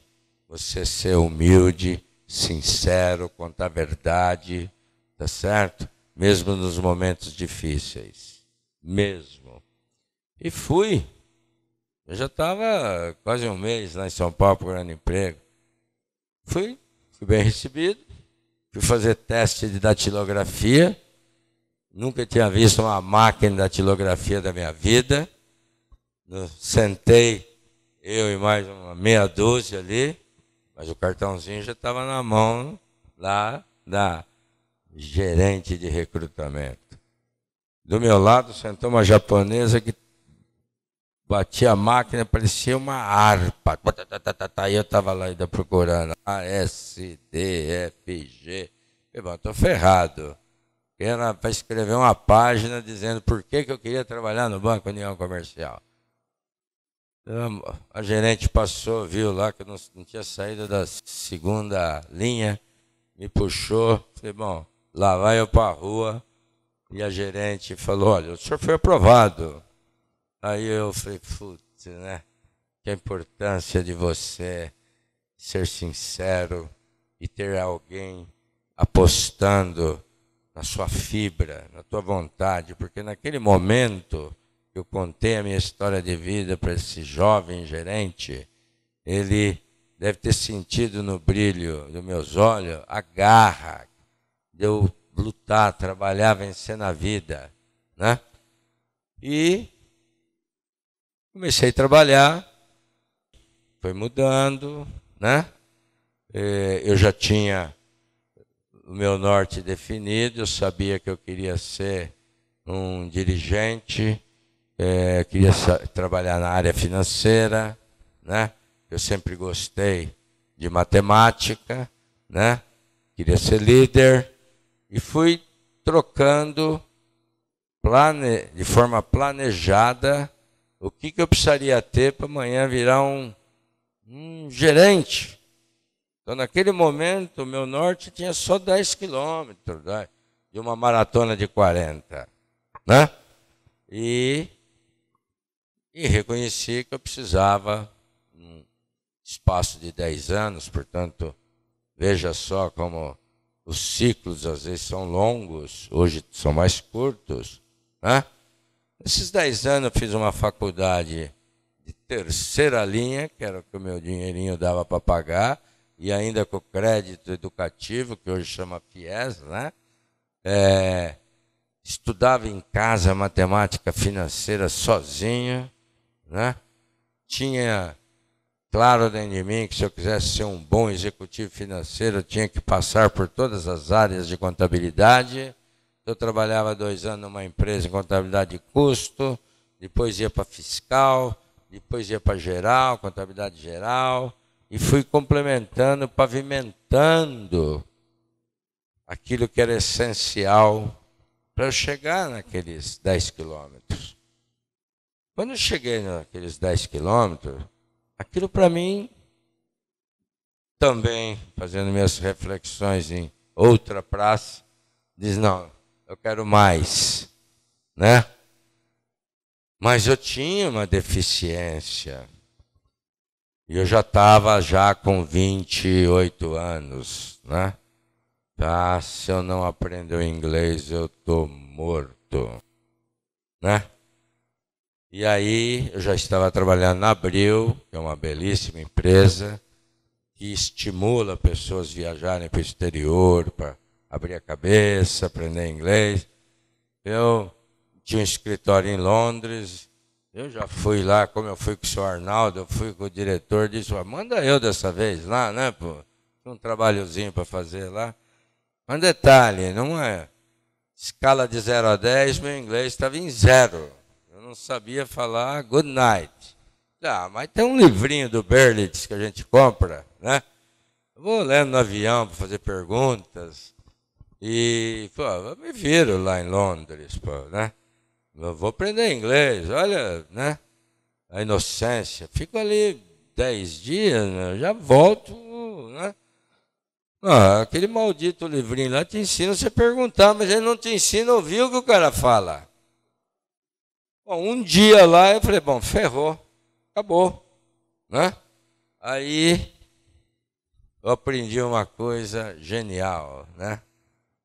você ser humilde, sincero, contar a verdade, tá certo? Mesmo nos momentos difíceis, mesmo. E fui. Eu já estava quase 1 mês lá em São Paulo procurando emprego. Fui bem recebido, fui fazer teste de datilografia, nunca tinha visto uma máquina de datilografia da minha vida. Sentei, eu e mais uma meia dúzia ali, mas o cartãozinho já estava na mão lá da gerente de recrutamento. Do meu lado sentou uma japonesa que batia a máquina, parecia uma harpa. E eu estava lá ainda procurando A, S, D, F, G. Eu estou ferrado. Era para escrever uma página dizendo por que eu queria trabalhar no Banco União Comercial. Então, a gerente passou, viu lá que eu não tinha saído da 2ª linha, me puxou. Falei, bom, lá vai eu para a rua. E a gerente falou, olha, o senhor foi aprovado. Aí eu falei, putz, né? Que a importância de você ser sincero e ter alguém apostando na sua fibra, na tua vontade, porque naquele momento que eu contei a minha história de vida para esse jovem gerente, ele deve ter sentido no brilho dos meus olhos a garra de eu lutar, trabalhar, vencer na vida, né? E comecei a trabalhar, foi mudando, né? Eu já tinha o meu norte definido, eu sabia que eu queria ser um dirigente, queria trabalhar na área financeira, né? Eu sempre gostei de matemática, né? Queria ser líder e fui trocando de forma planejada o que eu precisaria ter para amanhã virar um gerente. Então, naquele momento, o meu norte tinha só 10 quilômetros, né, de uma maratona de 40. Né? E reconheci que eu precisava, num espaço de 10 anos, portanto, veja só como os ciclos às vezes são longos, hoje são mais curtos. Né? Nesses 10 anos eu fiz uma faculdade de 3ª linha, que era o que o meu dinheirinho dava para pagar, e ainda com o crédito educativo, que hoje chama FIES, né? Estudava em casa matemática financeira sozinho, né? Tinha claro dentro de mim que se eu quisesse ser um bom executivo financeiro, eu tinha que passar por todas as áreas de contabilidade. Eu trabalhava 2 anos numa empresa em contabilidade de custo, depois ia para fiscal, depois ia para geral, contabilidade geral, e fui complementando, pavimentando aquilo que era essencial para eu chegar naqueles 10 quilômetros. Quando eu cheguei naqueles 10 quilômetros, aquilo para mim, também fazendo minhas reflexões em outra praça, diz, não, eu quero mais, né? Mas eu tinha uma deficiência. E eu já estava com 28 anos, né? Ah, se eu não aprender o inglês, eu estou morto, né? E aí, eu já estava trabalhando na Abril, que é uma belíssima empresa, que estimula pessoas a viajarem para o exterior, para abrir a cabeça, aprender inglês. Eu tinha um escritório em Londres, eu já fui lá, como eu fui com o senhor Arnaldo, eu fui com o diretor, disse, manda eu dessa vez lá, né, pô? Um trabalhozinho para fazer lá. Mas detalhe, não é escala de 0 a 10, meu inglês estava em 0. Eu não sabia falar good night. Ah, mas tem um livrinho do Berlitz que a gente compra, né? Eu vou lendo no avião para fazer perguntas. E, pô, eu me viro lá em Londres, pô, né? Eu vou aprender inglês, olha, né? A inocência. Fico ali 10 dias, né? Já volto, né? Ah, aquele maldito livrinho lá te ensina você perguntar, mas ele não te ensina a ouvir o que o cara fala. Bom, um dia lá eu falei, bom, ferrou, acabou, né? Aí eu aprendi uma coisa genial, né?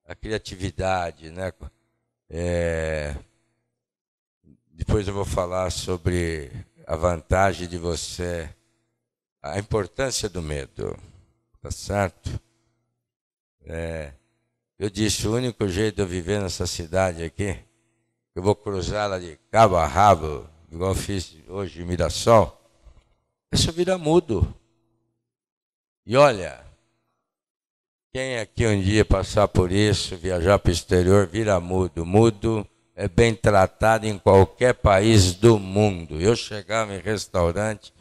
A criatividade, né? Depois eu vou falar sobre a vantagem de você, a importância do medo, tá certo? Eu disse, o único jeito de eu viver nessa cidade aqui, eu vou cruzá-la de cabo a rabo, igual eu fiz hoje em Mirassol, é se eu virar mudo. E olha, quem aqui um dia passar por isso, viajar para o exterior, vira mudo. Mudo é bem tratado em qualquer país do mundo. Eu chegava em restaurante,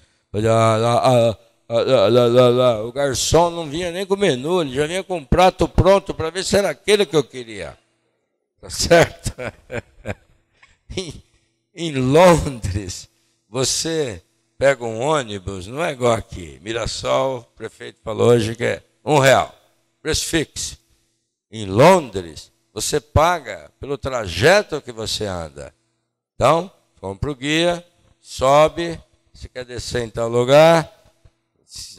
o garçom não vinha nem com o menu, ele já vinha com um prato pronto para ver se era aquele que eu queria. Tá certo? Em Londres, você pega um ônibus, não é igual aqui. Mirassol, o prefeito falou hoje que é R$1, preço fixo. Em Londres, você paga pelo trajeto que você anda. Então, compra o guia, sobe, você quer descer em tal lugar,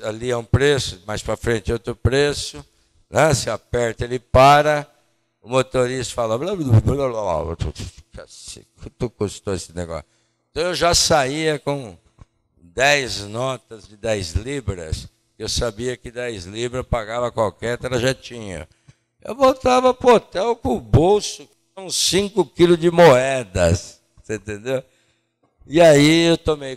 ali é um preço, mais para frente é outro preço, né? Se aperta, ele para, o motorista fala, blá, blá, blá, blá, quanto custou esse negócio? Então eu já saía com 10 notas de 10 libras, eu sabia que 10 libras pagava qualquer trajetinho. Eu voltava para o hotel com o bolso com 5 quilos de moedas, você entendeu? E aí eu tomei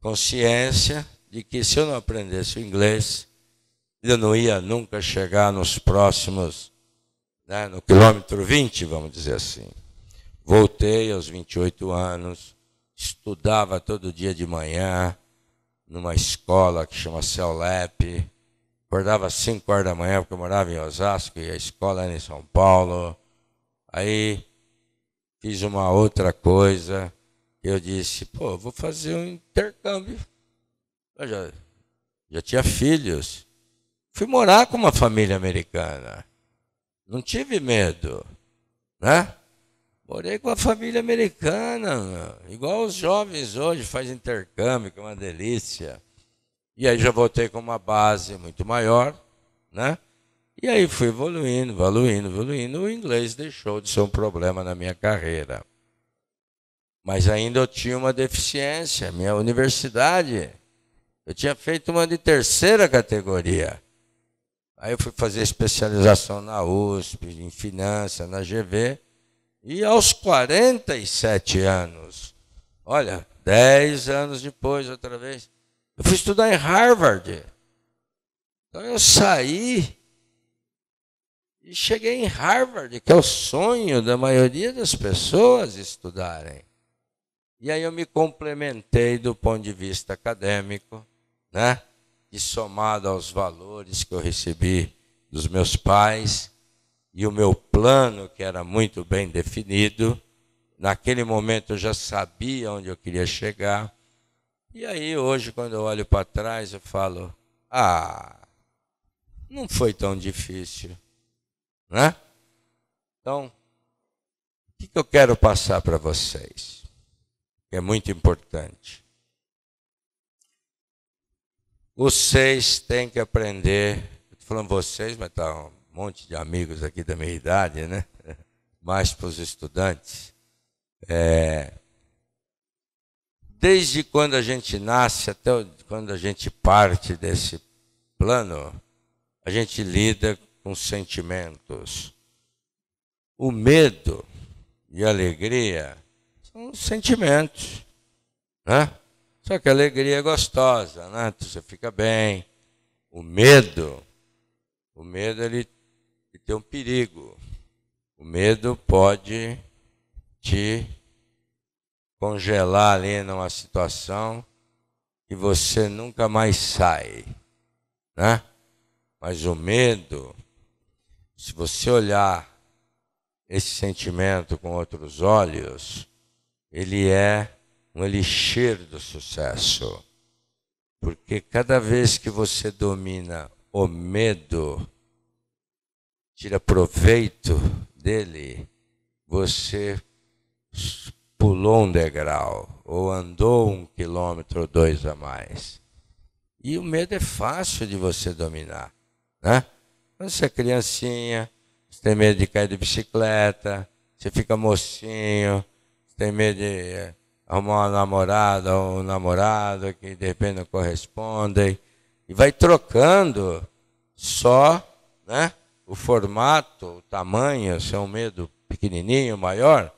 consciência de que se eu não aprendesse o inglês, eu não ia nunca chegar nos próximos, né, no quilômetro 20, vamos dizer assim. Voltei aos 28 anos, estudava todo dia de manhã, numa escola que chama CELEP, acordava às 5 horas da manhã, porque eu morava em Osasco e a escola era em São Paulo. Aí fiz uma outra coisa, eu disse, pô, vou fazer um intercâmbio. Eu já tinha filhos. Fui morar com uma família americana. Não tive medo, né? Morei com a família americana, igual os jovens hoje fazem intercâmbio, que é uma delícia. E aí já voltei com uma base muito maior, né? E aí fui evoluindo, o inglês deixou de ser um problema na minha carreira. Mas ainda eu tinha uma deficiência, minha universidade, eu tinha feito uma de 3ª categoria. Aí eu fui fazer especialização na USP, em finanças, na GV, e aos 47 anos, olha, 10 anos depois, outra vez, Eu fui estudar em Harvard. Então eu saí e cheguei em Harvard, que é o sonho da maioria das pessoas estudarem. E aí eu me complementei do ponto de vista acadêmico, né? E somado aos valores que eu recebi dos meus pais e o meu plano, que era muito bem definido. Naquele momento eu já sabia onde eu queria chegar. E aí hoje, quando eu olho para trás, eu falo, não foi tão difícil, né? Então, o que eu quero passar para vocês? Que é muito importante. Vocês têm que aprender, estou falando vocês, mas está um monte de amigos aqui da minha idade, né? Mais para os estudantes. Desde quando a gente nasce até quando a gente parte desse plano, a gente lida com sentimentos. O medo e a alegria são sentimentos, né? Só que a alegria é gostosa, né? Você fica bem. O medo ele tem um perigo. O medo pode te congelar ali numa situação que você nunca mais sai, né? Mas o medo, se você olhar esse sentimento com outros olhos, ele é um elixir do sucesso. Porque cada vez que você domina o medo, tira proveito dele, você pulou um degrau, ou andou 1 quilômetro ou 2 a mais. E o medo é fácil de você dominar, né? Quando você é criancinha, você tem medo de cair de bicicleta, você fica mocinho, você tem medo de arrumar uma namorada ou um namorado que de repente não correspondem, e vai trocando só, né, o formato, o tamanho, se é um medo pequenininho, maior,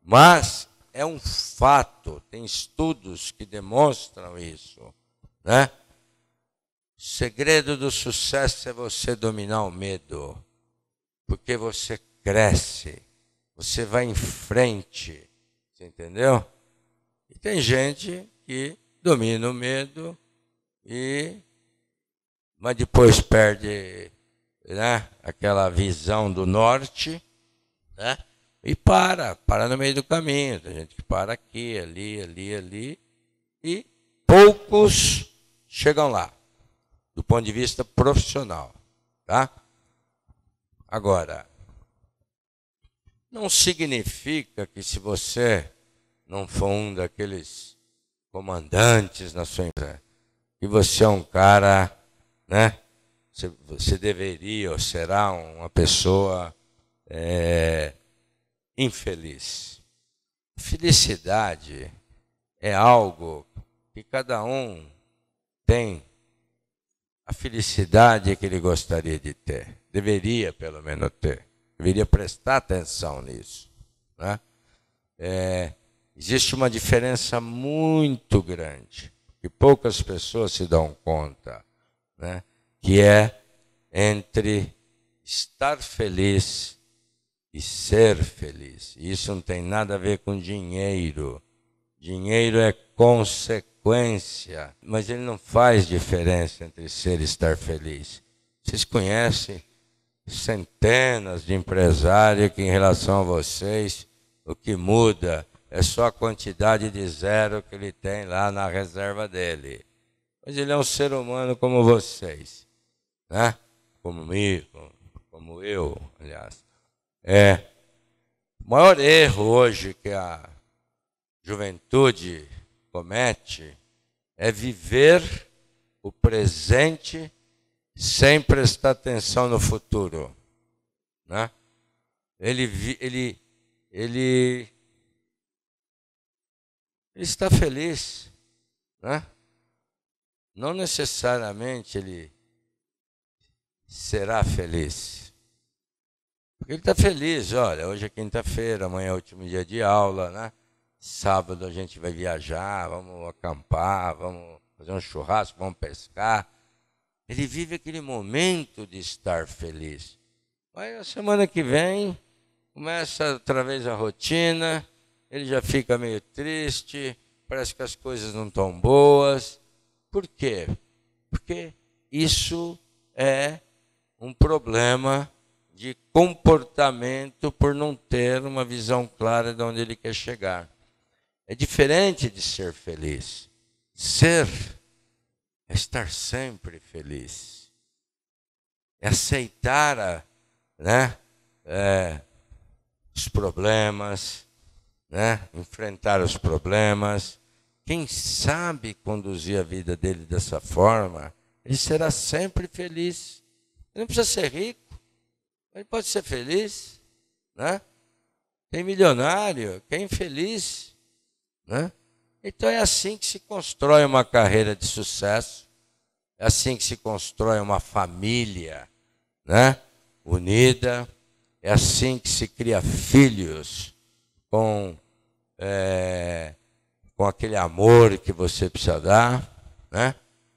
mas é um fato, tem estudos que demonstram isso, né? O segredo do sucesso é você dominar o medo, porque você cresce, você vai em frente, você entendeu? E tem gente que domina o medo, mas depois perde, né, aquela visão do norte, né? E para no meio do caminho. Tem gente que para aqui, ali, e poucos chegam lá, do ponto de vista profissional, tá? Agora, não significa que se você não for um daqueles comandantes na sua empresa, que você é um cara, né? Você deveria ou será uma pessoa infeliz. Felicidade é algo que cada um tem a felicidade que ele gostaria de ter. Deveria, pelo menos, ter. Deveria prestar atenção nisso, né? Existe uma diferença muito grande, que poucas pessoas se dão conta, né? Que é entre estar feliz e ser feliz. Isso não tem nada a ver com dinheiro. Dinheiro é consequência, mas ele não faz diferença entre ser e estar feliz. Vocês conhecem centenas de empresários que, em relação a vocês, o que muda é só a quantidade de zero que ele tem lá na reserva dele. Mas ele é um ser humano como vocês, né? Como eu, aliás. O maior erro hoje que a juventude comete é viver o presente sem prestar atenção no futuro, né? Ele está feliz, né? Não necessariamente ele será feliz. Porque ele está feliz, olha, hoje é quinta-feira, amanhã é o último dia de aula, né? Sábado a gente vai viajar, vamos acampar, vamos, fazer um churrasco, vamos pescar. Ele vive aquele momento de estar feliz. Aí a semana que vem, começa outra vez a rotina, ele já fica meio triste, parece que as coisas não estão boas. Por quê? Porque isso é um problema de comportamento por não ter uma visão clara de onde ele quer chegar. É diferente de ser feliz. Ser é estar sempre feliz. É aceitar os problemas, enfrentar os problemas. Quem sabe conduzir a vida dele dessa forma, ele será sempre feliz. Ele não precisa ser rico, ele pode ser feliz. Tem milionário, que é infeliz. Então é assim que se constrói uma carreira de sucesso, é assim que se constrói uma família unida, é assim que se cria filhos com aquele amor que você precisa dar.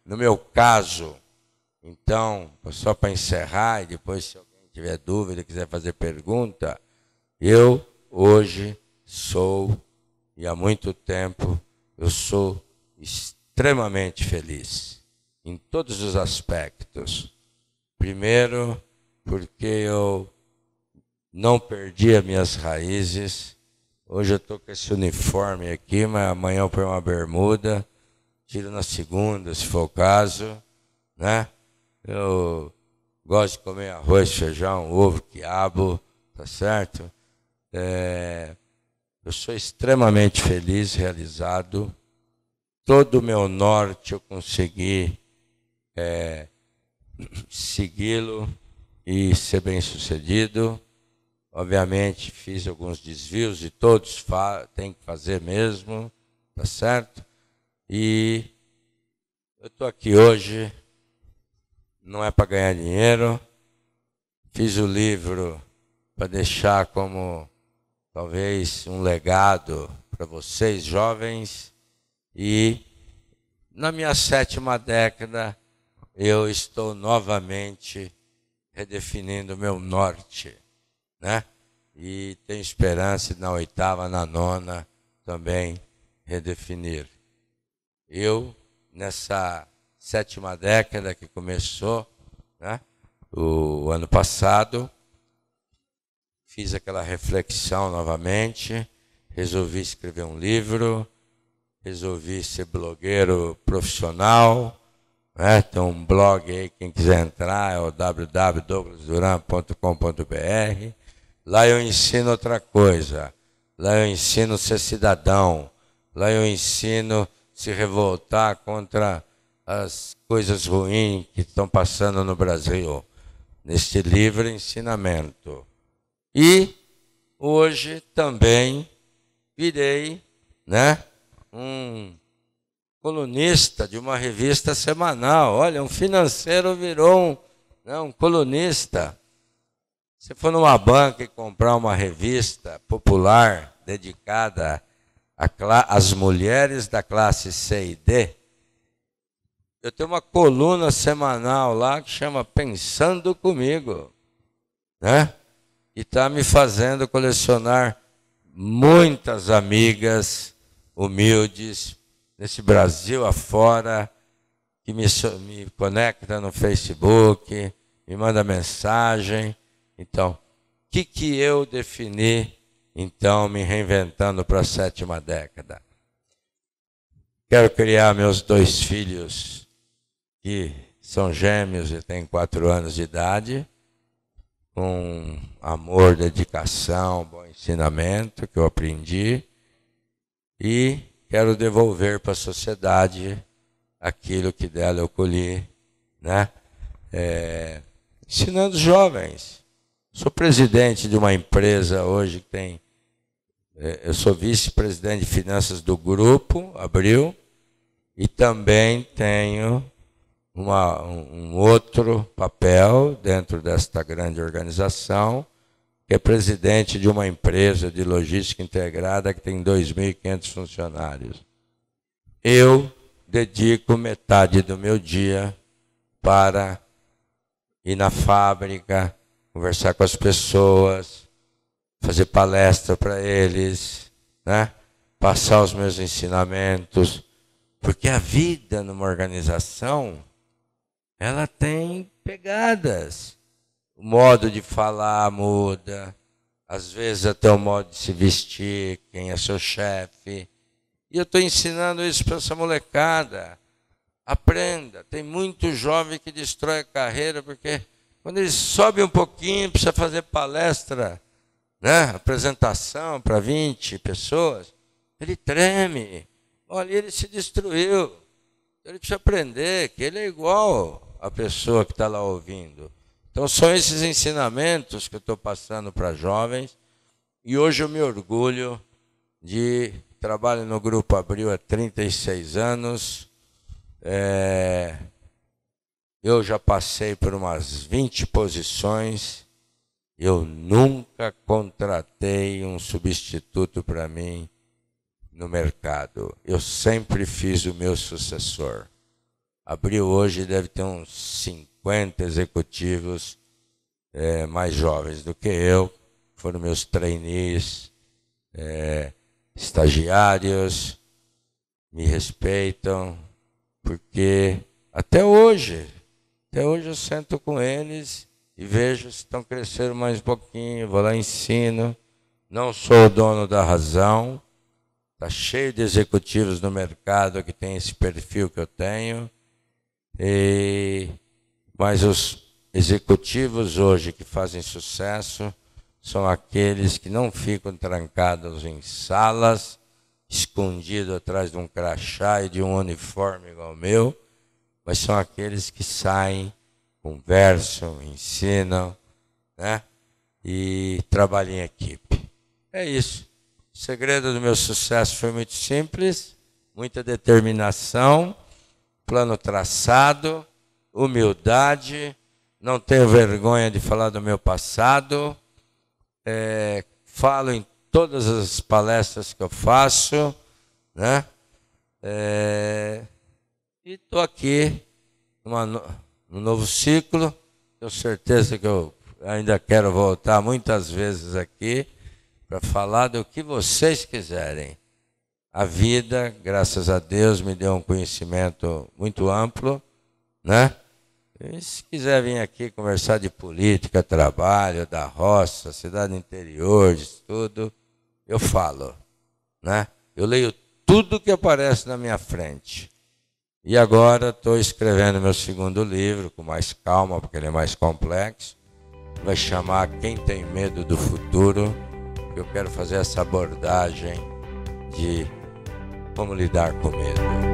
No meu caso, então, só para encerrar, e depois se alguém tiver dúvida, quiser fazer pergunta, eu hoje sou, e há muito tempo, eu sou extremamente feliz, em todos os aspectos. Primeiro, porque eu não perdi as minhas raízes. Hoje eu estou com esse uniforme aqui, mas amanhã eu ponho uma bermuda, tiro na segunda, se for o caso. Eu gosto de comer arroz, feijão, ovo, quiabo, tá certo? Eu sou extremamente feliz, realizado. Todo o meu norte eu consegui segui-lo e ser bem-sucedido. Obviamente, fiz alguns desvios e todos têm que fazer mesmo, tá certo? E eu estou aqui hoje, não é para ganhar dinheiro. Fiz o livro para deixar como talvez um legado para vocês, jovens. E na minha 7ª década, eu estou novamente redefinindo o meu norte. E tenho esperança de na 8ª, na 9ª também redefinir. Eu, nessa 7ª década que começou, o ano passado, fiz aquela reflexão novamente, resolvi escrever um livro, resolvi ser blogueiro profissional. Tem um blog aí, quem quiser entrar, é o www.douglasduran.com.br. Lá eu ensino outra coisa. Lá eu ensino ser cidadão. Lá eu ensino se revoltar contra as coisas ruins que estão passando no Brasil. Neste livro, ensinamento. E hoje também virei um colunista de uma revista semanal. Olha, um financeiro virou um colunista. Se for numa banca e comprar uma revista popular dedicada às mulheres da classe C e D, eu tenho uma coluna semanal lá que chama Pensando Comigo, e está me fazendo colecionar muitas amigas humildes nesse Brasil afora, que me conecta no Facebook, me manda mensagem. Então, o que eu defini, então, me reinventando para a 7ª década? Quero criar meus 2 filhos, que são gêmeos e têm 4 anos de idade, com amor, dedicação, bom ensinamento que eu aprendi, e quero devolver para a sociedade aquilo que dela eu colhi, ensinando os jovens. Sou presidente de uma empresa hoje que tem... Eu sou vice-presidente de finanças do Grupo Abril e também tenho um outro papel dentro desta grande organização, que é presidente de uma empresa de logística integrada que tem 2.500 funcionários. Eu dedico metade do meu dia para ir na fábrica, conversar com as pessoas, fazer palestra para eles, né? Passar os meus ensinamentos, porque a vida numa organização, ela tem pegadas. O modo de falar muda, às vezes até o modo de se vestir, quem é seu chefe. E eu estou ensinando isso para essa molecada. Aprenda. Tem muito jovem que destrói a carreira, porque quando ele sobe um pouquinho, precisa fazer palestra, né? Apresentação para 20 pessoas, ele treme. Olha, ele se destruiu. Ele precisa aprender que ele é igual à pessoa que está lá ouvindo. Então, são esses ensinamentos que eu estou passando para jovens. E hoje eu me orgulho de... Trabalho no Grupo Abril há 36 anos. Eu já passei por umas 20 posições. Eu nunca contratei um substituto para mim no mercado. Eu sempre fiz o meu sucessor. Abril hoje deve ter uns 50 executivos mais jovens do que eu. Foram meus trainees, estagiários, me respeitam, porque até hoje eu sento com eles e vejo se estão crescendo mais um pouquinho, vou lá e ensino. Não sou o dono da razão, está cheio de executivos no mercado que tem esse perfil que eu tenho, mas os executivos hoje que fazem sucesso são aqueles que não ficam trancados em salas, escondidos atrás de um crachá e de um uniforme igual o meu, mas são aqueles que saem, conversam, ensinam, né? E trabalham em equipe. É isso. O segredo do meu sucesso foi muito simples, muita determinação, plano traçado, humildade, não tenho vergonha de falar do meu passado. Falo em todas as palestras que eu faço, né? E estou aqui num novo ciclo. Tenho certeza que eu ainda quero voltar muitas vezes aqui para falar do que vocês quiserem. A vida, graças a Deus, me deu um conhecimento muito amplo, né? E se quiser vir aqui conversar de política, trabalho, da roça, cidade interior, de tudo, eu falo, né? Eu leio tudo que aparece na minha frente. E agora estou escrevendo meu segundo livro, com mais calma, porque ele é mais complexo. Vai chamar Quem Tem Medo do Futuro. Eu quero fazer essa abordagem de como lidar com medo.